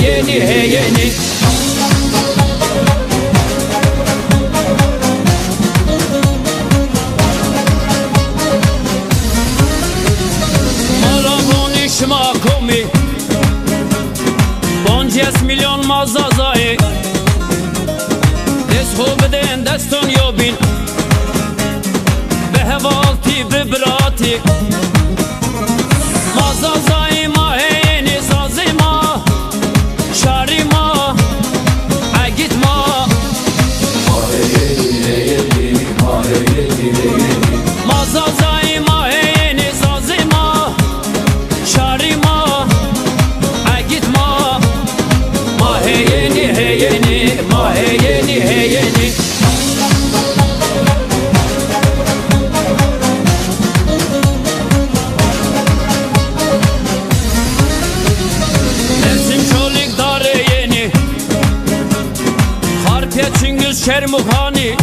yeni he yeni. Maraboni şma komi Bonjes milyon mazazai Des hobeden deston yobin Be hevalti be brati Mazazai ma heyeni zazima Şarima agitma Mazazai ma heyeni zazima Şarima agitma Ma heyeni heyeni ma heyeni heyeni. Çingüz Şermukhani